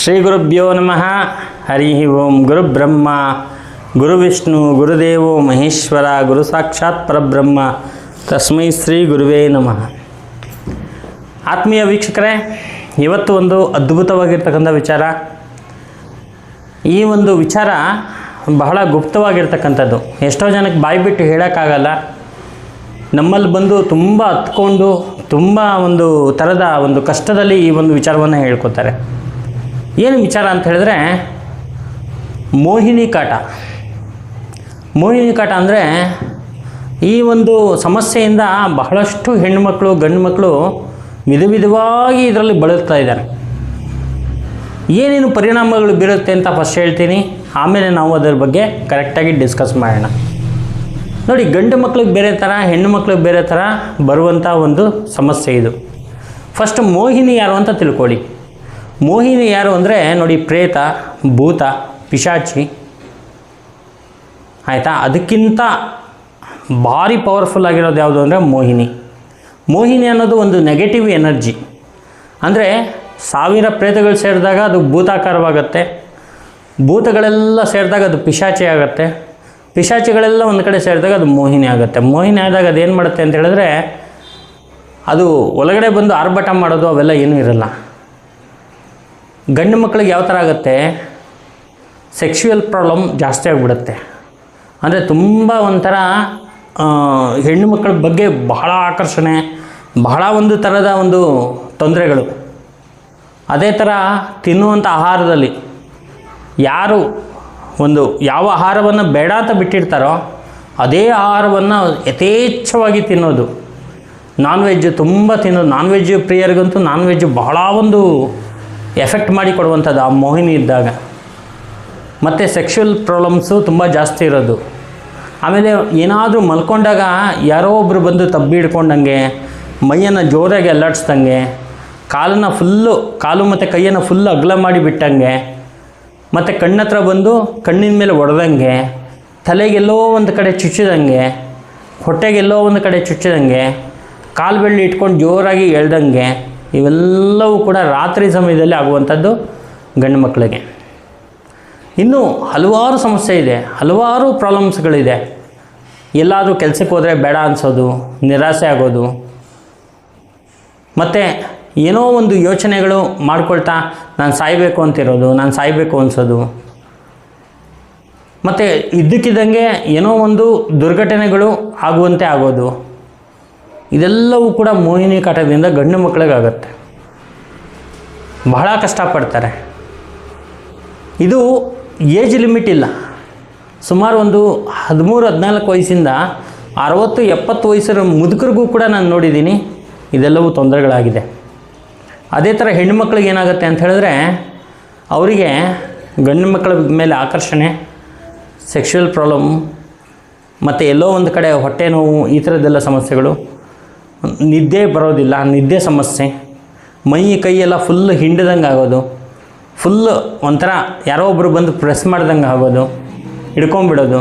ಶ್ರೀ ಗುರುಭ್ಯೋ ನಮಃ. ಹರಿ ಓಂ. ಗುರು ಬ್ರಹ್ಮ ಗುರು ವಿಷ್ಣು ಗುರುದೇವೋ ಮಹೇಶ್ವರ ಗುರು ಸಾಕ್ಷಾತ್ ಪರಬ್ರಹ್ಮ ತಸ್ಮೈ ಶ್ರೀ ಗುರುವೇ ನಮಃ. ಆತ್ಮೀಯ ವೀಕ್ಷಕರೇ, ಇವತ್ತು ಒಂದು ಅದ್ಭುತವಾಗಿರ್ತಕ್ಕಂಥ ವಿಚಾರ. ಈ ಒಂದು ವಿಚಾರ ಬಹಳ ಗುಪ್ತವಾಗಿರ್ತಕ್ಕಂಥದ್ದು. ಎಷ್ಟೋ ಜನಕ್ಕೆ ಬಾಯಿ ಬಿಟ್ಟು ಹೇಳೋಕ್ಕಾಗಲ್ಲ. ನಮ್ಮಲ್ಲಿ ಬಂದು ತುಂಬ ಹತ್ಕೊಂಡು ತುಂಬ ಒಂದು ಥರದ ಒಂದು ಕಷ್ಟದಲ್ಲಿ ಈ ಒಂದು ವಿಚಾರವನ್ನು ಹೇಳ್ಕೊತಾರೆ. ಏನು ವಿಚಾರ ಅಂತ ಹೇಳಿದ್ರೆ, ಮೋಹಿನಿ ಕಾಟ. ಮೋಹಿನಿ ಕಾಟ ಅಂದರೆ ಈ ಒಂದು ಸಮಸ್ಯೆಯಿಂದ ಬಹಳಷ್ಟು ಹೆಣ್ಣುಮಕ್ಕಳು ಗಂಡು ಮಕ್ಕಳು ವಿಧವಾಗಿ ಇದರಲ್ಲಿ ಬಳಲ್ತಾ ಇದ್ದಾರೆ. ಏನೇನು ಪರಿಣಾಮಗಳು ಬೀರುತ್ತೆ ಅಂತ ಫಸ್ಟ್ ಹೇಳ್ತೀನಿ, ಆಮೇಲೆ ನಾವು ಅದರ ಬಗ್ಗೆ ಕರೆಕ್ಟಾಗಿ ಡಿಸ್ಕಸ್ ಮಾಡೋಣ. ನೋಡಿ, ಗಂಡು ಮಕ್ಳಿಗೆ ಬೇರೆ ಥರ, ಹೆಣ್ಣು ಮಕ್ಳಿಗೆ ಬೇರೆ ಥರ ಬರುವಂಥ ಒಂದು ಸಮಸ್ಯೆ ಇದು. ಫಸ್ಟ್ ಮೋಹಿನಿ ಯಾರು ಅಂತ ತಿಳ್ಕೊಳ್ಳಿ. ಮೋಹಿನಿ ಯಾರು ಅಂದರೆ ನೋಡಿ, ಪ್ರೇತ, ಭೂತ, ಪಿಶಾಚಿ, ಆಯಿತಾ. ಅದಕ್ಕಿಂತ ಭಾರಿ ಪವರ್ಫುಲ್ ಆಗಿರೋದು ಯಾವುದು ಅಂದರೆ ಮೋಹಿನಿ. ಮೋಹಿನಿ ಅನ್ನೋದು ಒಂದು ನೆಗೆಟಿವ್ ಎನರ್ಜಿ. ಅಂದರೆ 1000 ಪ್ರೇತಗಳು ಸೇರಿದಾಗ ಅದು ಭೂತಾಕಾರವಾಗುತ್ತೆ. ಭೂತಗಳೆಲ್ಲ ಸೇರಿದಾಗ ಅದು ಪಿಶಾಚಿ ಆಗುತ್ತೆ. ಪಿಶಾಚಿಗಳೆಲ್ಲ ಒಂದು ಕಡೆ ಸೇರಿದಾಗ ಅದು ಮೋಹಿನಿ ಆಗುತ್ತೆ. ಮೋಹಿನಿ ಆದಾಗ ಅದೇನು ಮಾಡುತ್ತೆ ಅಂತ ಹೇಳಿದ್ರೆ, ಅದು ಒಳಗಡೆ ಬಂದು ಆರ್ಭಟ ಮಾಡೋದು ಅವೆಲ್ಲ ಏನೂ ಇರಲ್ಲ. ಗಂಡು ಮಕ್ಕಳಿಗೆ ಯಾವ ಥರ ಆಗುತ್ತೆ, ಸೆಕ್ಶುವಲ್ ಪ್ರಾಬ್ಲಮ್ ಜಾಸ್ತಿ ಆಗಿಬಿಡುತ್ತೆ. ಅಂದರೆ ತುಂಬ ಒಂಥರ ಹೆಣ್ಣು ಮಕ್ಕಳ ಬಗ್ಗೆ ಬಹಳ ಆಕರ್ಷಣೆ, ಬಹಳ ಒಂದು ಥರದ ಒಂದು ತೊಂದರೆಗಳು. ಅದೇ ಥರ ತಿನ್ನುವಂಥ ಆಹಾರದಲ್ಲಿ ಯಾರು ಒಂದು ಯಾವ ಆಹಾರವನ್ನು ಬೇಡ ಅಂತ ಬಿಟ್ಟಿರ್ತಾರೋ ಅದೇ ಆಹಾರವನ್ನು ಯಥೇಚ್ಛವಾಗಿ ತಿನ್ನೋದು. ನಾನ್ ವೆಜ್ ತುಂಬ ತಿನ್ನೋದು. ನಾನ್ ವೆಜ್ ಪ್ರಿಯರಿಗಂತೂ ನಾನ್ ವೆಜ್ ಬಹಳ ಒಂದು ಎಫೆಕ್ಟ್ ಮಾಡಿ ಕೊಡುವಂಥದ್ದು ಆ ಮೋಹಿನಿ ಇದ್ದಾಗ. ಮತ್ತು ಸೆಕ್ಷುವಲ್ ಪ್ರಾಬ್ಲಮ್ಸು ತುಂಬ ಜಾಸ್ತಿ ಇರೋದು. ಆಮೇಲೆ ಏನಾದರೂ ಮಲ್ಕೊಂಡಾಗ ಯಾರೋ ಒಬ್ಬರು ಬಂದು ತಬ್ಬಿ ಹಿಡ್ಕೊಂಡಂಗೆ, ಮೈಯನ್ನು ಜೋರಾಗಿ ಅಲ್ಲಾಡಿಸ್ದಂಗೆ, ಕಾಲು ಮತ್ತು ಕೈಯನ್ನು ಫುಲ್ಲು ಅಗಲ ಮಾಡಿ ಬಿಟ್ಟಂಗೆ, ಮತ್ತು ಕಣ್ಣತ್ರ ಬಂದು ಕಣ್ಣಿನ ಮೇಲೆ ಹೊಡೆದಂಗೆ, ತಲೆಗೆಲ್ಲೋ ಒಂದು ಕಡೆ ಚುಚ್ಚಿದಂಗೆ, ಹೊಟ್ಟೆಗೆಲ್ಲೋ ಒಂದು ಕಡೆ ಚುಚ್ಚಿದಂಗೆ, ಕಾಲು ಬೆಳ್ಳಿ ಇಟ್ಕೊಂಡು ಜೋರಾಗಿ ಎಳ್ದಂಗೆ, ಇವೆಲ್ಲವೂ ಕೂಡ ರಾತ್ರಿ ಸಮಯದಲ್ಲಿ ಆಗುವಂಥದ್ದು ಗಂಡು ಮಕ್ಕಳಿಗೆ. ಇನ್ನೂ ಹಲವಾರು ಸಮಸ್ಯೆ ಇದೆ, ಹಲವಾರು ಪ್ರಾಬ್ಲಮ್ಸ್ಗಳಿದೆ. ಎಲ್ಲಾದರೂ ಕೆಲಸಕ್ಕೆ ಹೋದರೆ ಬೇಡ ಅನಿಸೋದು, ನಿರಾಸೆ ಆಗೋದು, ಮತ್ತು ಏನೋ ಒಂದು ಯೋಚನೆಗಳು ಮಾಡ್ಕೊಳ್ತಾ ನಾನು ಸಾಯಬೇಕು ಅಂತಿರೋದು, ನಾನು ಸಾಯಬೇಕು ಅನಿಸೋದು, ಮತ್ತು ಇದ್ದಕ್ಕಿದ್ದಂಗೆ ಏನೋ ಒಂದು ದುರ್ಘಟನೆಗಳು ಆಗುವಂತೆ ಆಗೋದು. ಇದೆಲ್ಲವೂ ಕೂಡ ಮೋಹಿನಿ ಕಾಟದಿಂದ ಗಂಡು ಮಕ್ಕಳಿಗಾಗತ್ತೆ. ಬಹಳ ಕಷ್ಟಪಡ್ತಾರೆ. ಇದು ಏಜ್ ಲಿಮಿಟ್ ಇಲ್ಲ. ಸುಮಾರು ಒಂದು 13-14 ವಯಸ್ಸಿಂದ 60-70 ವಯಸ್ಸರ ಮುದುಕರಿಗೂ ಕೂಡ ನಾನು ನೋಡಿದ್ದೀನಿ ಇದೆಲ್ಲವೂ ತೊಂದರೆಗಳಾಗಿದೆ. ಅದೇ ಥರ ಹೆಣ್ಣುಮಕ್ಳಿಗೆ ಏನಾಗುತ್ತೆ ಅಂತ ಹೇಳಿದ್ರೆ, ಅವರಿಗೆ ಗಂಡು ಮಕ್ಕಳ ಮೇಲೆ ಆಕರ್ಷಣೆ, ಸೆಕ್ಷುವಲ್ ಪ್ರಾಬ್ಲಮ್, ಮತ್ತು ಎಲ್ಲೋ ಒಂದು ಕಡೆ ಹೊಟ್ಟೆ ನೋವು, ಈ ಥರದ್ದೆಲ್ಲ ಸಮಸ್ಯೆಗಳು. ನಿದ್ದೆ ಬರೋದಿಲ್ಲ, ನಿದ್ದೆ ಸಮಸ್ಯೆ, ಮೈ ಕೈಯೆಲ್ಲ ಫುಲ್ಲು ಹಿಂಡ್ದಂಗೆ ಆಗೋದು, ಫುಲ್ಲು ಒಂಥರ ಯಾರೋ ಒಬ್ಬರು ಬಂದು ಪ್ರೆಸ್ ಮಾಡ್ದಂಗೆ ಆಗೋದು, ಹಿಡ್ಕೊಂಬಿಡೋದು,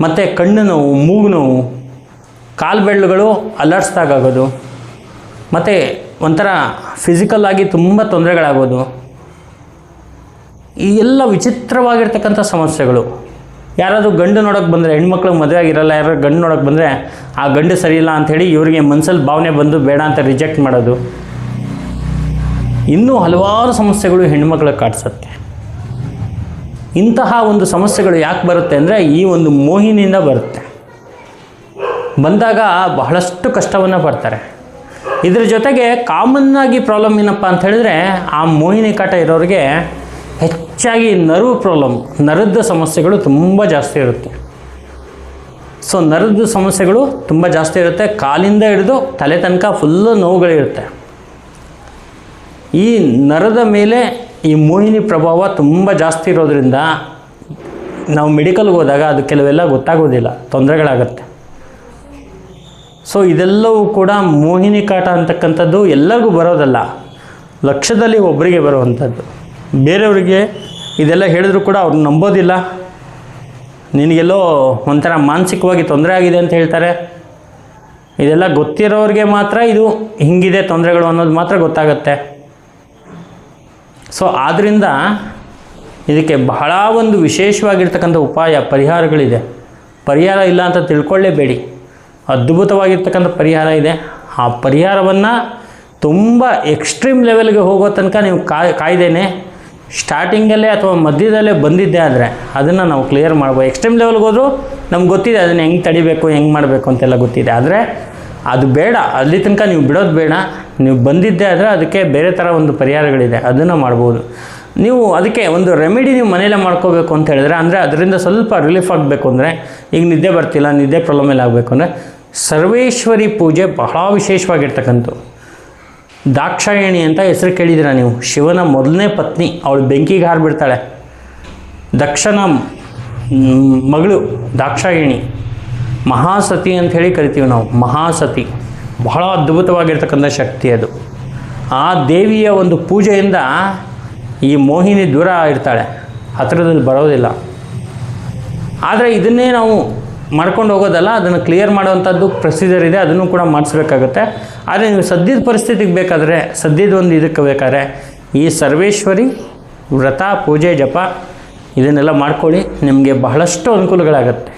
ಮತ್ತು ಕಣ್ಣು ನೋವು, ಮೂಗು ನೋವು, ಕಾಲು ಬೆರಳುಗಳು ಅಲ್ಲಾಡಿಸ್ದಾಗೋದು, ಮತ್ತು ಒಂಥರ ಫಿಸಿಕಲ್ಲಾಗಿ ತುಂಬ ತೊಂದರೆಗಳಾಗೋದು. ಈ ಎಲ್ಲ ವಿಚಿತ್ರವಾಗಿರ್ತಕ್ಕಂಥ ಸಮಸ್ಯೆಗಳು. ಯಾರಾದರೂ ಗಂಡು ನೋಡೋಕ್ಕೆ ಬಂದರೆ, ಹೆಣ್ಮಕ್ಳಿಗೆ ಮದುವೆ ಆಗಿರಲ್ಲ, ಯಾರು ಗಂಡು ನೋಡೋಕ್ಕೆ ಬಂದರೆ ಆ ಗಂಡು ಸರಿಯಿಲ್ಲ ಅಂಥೇಳಿ ಇವರಿಗೆ ಮನಸ್ಸಲ್ಲಿ ಭಾವನೆ ಬಂದು ಬೇಡ ಅಂತ ರಿಜೆಕ್ಟ್ ಮಾಡೋದು. ಇನ್ನೂ ಹಲವಾರು ಸಮಸ್ಯೆಗಳು ಹೆಣ್ಮಕ್ಳಿಗೆ ಕಾಡಿಸುತ್ತೆ. ಇಂತಹ ಒಂದು ಸಮಸ್ಯೆಗಳು ಯಾಕೆ ಬರುತ್ತೆ ಅಂದರೆ, ಈ ಒಂದು ಮೋಹಿನಿಯಿಂದ ಬರುತ್ತೆ. ಬಂದಾಗ ಬಹಳಷ್ಟು ಕಷ್ಟವನ್ನು ಪಡ್ತಾರೆ. ಇದ್ರ ಜೊತೆಗೆ ಕಾಮನ್ನಾಗಿ ಪ್ರಾಬ್ಲಮ್ ಏನಪ್ಪ ಅಂತ ಹೇಳಿದ್ರೆ, ಆ ಮೋಹಿನಿ ಕಾಟ ಇರೋರಿಗೆ ಹೆಚ್ಚಾಗಿ ನರ್ವ್ ಪ್ರಾಬ್ಲಮ್, ನರದ ಸಮಸ್ಯೆಗಳು ತುಂಬ ಜಾಸ್ತಿ ಇರುತ್ತೆ. ಸೊ ನರದ ಸಮಸ್ಯೆಗಳು ತುಂಬ ಜಾಸ್ತಿ ಇರುತ್ತೆ. ಕಾಲಿಂದ ಹಿಡಿದು ತಲೆ ತನಕ ಫುಲ್ಲು ನೋವುಗಳಿರುತ್ತೆ. ಈ ನರದ ಮೇಲೆ ಈ ಮೋಹಿನಿ ಪ್ರಭಾವ ತುಂಬ ಜಾಸ್ತಿ ಇರೋದ್ರಿಂದ ನಾವು ಮೆಡಿಕಲ್ಗೆ ಹೋದಾಗ ಅದು ಕೆಲವೆಲ್ಲ ಗೊತ್ತಾಗೋದಿಲ್ಲ, ತೊಂದರೆಗಳಾಗತ್ತೆ. ಸೊ ಇದೆಲ್ಲವೂ ಕೂಡ ಮೋಹಿನಿ ಕಾಟ ಅಂತಕ್ಕಂಥದ್ದು ಎಲ್ಲರಿಗೂ ಬರೋದಲ್ಲ, ಲಕ್ಷದಲ್ಲಿ ಒಬ್ಬರಿಗೆ ಬರುವಂಥದ್ದು. ಬೇರೆಯವರಿಗೆ ಇದೆಲ್ಲ ಹೇಳಿದ್ರು ಕೂಡ ಅವ್ರು ನಂಬೋದಿಲ್ಲ. ನಿನಗೆಲ್ಲೋ ಒಂಥರ ಮಾನಸಿಕವಾಗಿ ತೊಂದರೆ ಆಗಿದೆ ಅಂತ ಹೇಳ್ತಾರೆ. ಇದೆಲ್ಲ ಗೊತ್ತಿರೋರಿಗೆ ಮಾತ್ರ ಇದು ಹಿಂಗಿದೆ ತೊಂದರೆಗಳು ಅನ್ನೋದು ಮಾತ್ರ ಗೊತ್ತಾಗುತ್ತೆ. ಸೊ ಆದ್ದರಿಂದ ಇದಕ್ಕೆ ಬಹಳ ಒಂದು ವಿಶೇಷವಾಗಿರ್ತಕ್ಕಂಥ ಉಪಾಯ ಪರಿಹಾರಗಳಿದೆ. ಪರಿಹಾರ ಇಲ್ಲ ಅಂತ ತಿಳ್ಕೊಳ್ಳೇಬೇಡಿ, ಅದ್ಭುತವಾಗಿರ್ತಕ್ಕಂಥ ಪರಿಹಾರ ಇದೆ. ಆ ಪರಿಹಾರವನ್ನು ತುಂಬ ಎಕ್ಸ್ಟ್ರೀಮ್ ಲೆವೆಲ್ಗೆ ಹೋಗೋ ತನಕ ನೀವು ಕಾಯ್ದೇನೆ ಸ್ಟಾರ್ಟಿಂಗಲ್ಲೇ ಅಥವಾ ಮಧ್ಯದಲ್ಲೇ ಬಂದಿದ್ದೇ ಆದರೆ ಅದನ್ನು ನಾವು ಕ್ಲಿಯರ್ ಮಾಡ್ಬೋದು. ಎಕ್ಸ್ಟ್ರೀಮ್ ಲೆವೆಲ್ಗೆ ಹೋದರೂ ನಮ್ಗೆ ಗೊತ್ತಿದೆ ಅದನ್ನು ಹೆಂಗೆ ತಡಿಬೇಕು, ಹೆಂಗೆ ಮಾಡಬೇಕು ಅಂತೆಲ್ಲ ಗೊತ್ತಿದೆ. ಆದರೆ ಅದು ಬೇಡ, ಅಲ್ಲಿ ತನಕ ನೀವು ಬಿಡೋದು ಬೇಡ. ನೀವು ಬಂದಿದ್ದೇ ಆದರೆ ಅದಕ್ಕೆ ಬೇರೆ ಥರ ಒಂದು ಪರಿಹಾರಗಳಿದೆ, ಅದನ್ನು ಮಾಡ್ಬೋದು. ನೀವು ಅದಕ್ಕೆ ಒಂದು ರೆಮಿಡಿ ನೀವು ಮನೆಯಲ್ಲೇ ಮಾಡ್ಕೋಬೇಕು ಅಂತ ಹೇಳಿದ್ರೆ, ಅಂದರೆ ಅದರಿಂದ ಸ್ವಲ್ಪ ರಿಲೀಫ್ ಆಗಬೇಕು ಅಂದರೆ, ಈಗ ನಿದ್ದೆ ಬರ್ತಿಲ್ಲ, ನಿದ್ದೆ ಪ್ರಾಬ್ಲಮ್ ಎಲ್ಲ ಆಗಬೇಕು ಅಂದರೆ ಸರ್ವೇಶ್ವರಿ ಪೂಜೆ ಬಹಳ ವಿಶೇಷವಾಗಿರ್ತಕ್ಕಂಥ. ದಾಕ್ಷಾಯಣಿ ಅಂತ ಹೆಸರು ಕೇಳಿದ್ದೀರ ನೀವು, ಶಿವನ ಮೊದಲನೇ ಪತ್ನಿ. ಅವಳು ಬೆಂಕಿಗೆ ಹಾರಿಬಿಡ್ತಾಳೆ. ದಕ್ಷನ ಮಗಳು ದಾಕ್ಷಾಯಣಿ, ಮಹಾಸತಿ ಅಂತ ಹೇಳಿ ಕರಿತೀವಿ ನಾವು. ಮಹಾಸತಿ ಬಹಳ ಅದ್ಭುತವಾಗಿರ್ತಕ್ಕಂಥ ಶಕ್ತಿ ಅದು. ಆ ದೇವಿಯ ಒಂದು ಪೂಜೆಯಿಂದ ಈ ಮೋಹಿನಿ ದೂರ ಇರ್ತಾಳೆ, ಹತ್ತಿರದಲ್ಲಿ ಬರೋದಿಲ್ಲ. ಆದರೆ ಇದನ್ನೇ ನಾವು ಮಾಡ್ಕೊಂಡು ಹೋಗೋದಲ್ಲ, ಅದನ್ನು ಕ್ಲಿಯರ್ ಮಾಡೋವಂಥದ್ದು ಪ್ರೊಸೀಜರ್ ಇದೆ, ಅದನ್ನು ಕೂಡ ಮಾಡಿಸ್ಬೇಕಾಗುತ್ತೆ. ಆದರೆ ನೀವು ಸದ್ಯದ ಪರಿಸ್ಥಿತಿಗೆ ಬೇಕಾದರೆ, ಸದ್ಯದ ಒಂದು ಇದಕ್ಕೆ ಬೇಕಾದ್ರೆ ಈ ಸರ್ವೇಶ್ವರಿ ವ್ರತ, ಪೂಜೆ, ಜಪ ಇದನ್ನೆಲ್ಲ ಮಾಡ್ಕೊಳ್ಳಿ. ನಿಮಗೆ ಬಹಳಷ್ಟು ಅನುಕೂಲಗಳಾಗತ್ತೆ.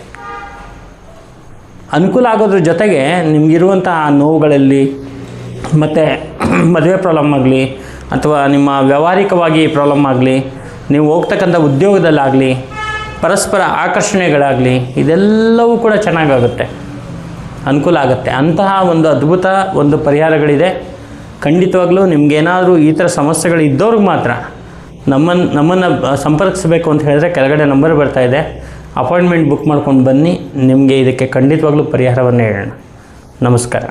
ಅನುಕೂಲ ಆಗೋದ್ರ ಜೊತೆಗೆ ನಿಮಗಿರುವಂಥ ನೋವುಗಳಲ್ಲಿ ಮತ್ತು ಮದುವೆ ಪ್ರಾಬ್ಲಮ್ ಆಗಲಿ ಅಥವಾ ನಿಮ್ಮ ವ್ಯಾವಹಾರಿಕವಾಗಿ ಪ್ರಾಬ್ಲಮ್ ಆಗಲಿ, ನೀವು ಹೋಗ್ತಕ್ಕಂಥ ಉದ್ಯೋಗದಲ್ಲಾಗಲಿ, ಪರಸ್ಪರ ಆಕರ್ಷಣೆಗಳಾಗಲಿ, ಇದೆಲ್ಲವೂ ಕೂಡ ಚೆನ್ನಾಗಾಗುತ್ತೆ, ಅನುಕೂಲ ಆಗುತ್ತೆ. ಅಂತಹ ಒಂದು ಅದ್ಭುತ ಒಂದು ಪರಿಹಾರಗಳಿದೆ. ಖಂಡಿತವಾಗ್ಲೂ ನಿಮಗೇನಾದರೂ ಈ ಥರ ಸಮಸ್ಯೆಗಳು ಇದ್ದವ್ರಿಗೆ ಮಾತ್ರ ನಮ್ಮನ್ನು ಸಂಪರ್ಕಿಸಬೇಕು ಅಂತ ಹೇಳಿದ್ರೆ ಕೆಳಗಡೆ ನಂಬರ್ ಬರ್ತಾಯಿದೆ, ಅಪಾಯಿಂಟ್ಮೆಂಟ್ ಬುಕ್ ಮಾಡ್ಕೊಂಡು ಬನ್ನಿ. ನಿಮಗೆ ಇದಕ್ಕೆ ಖಂಡಿತವಾಗ್ಲೂ ಪರಿಹಾರವನ್ನು ಹೇಳೋಣ. ನಮಸ್ಕಾರ.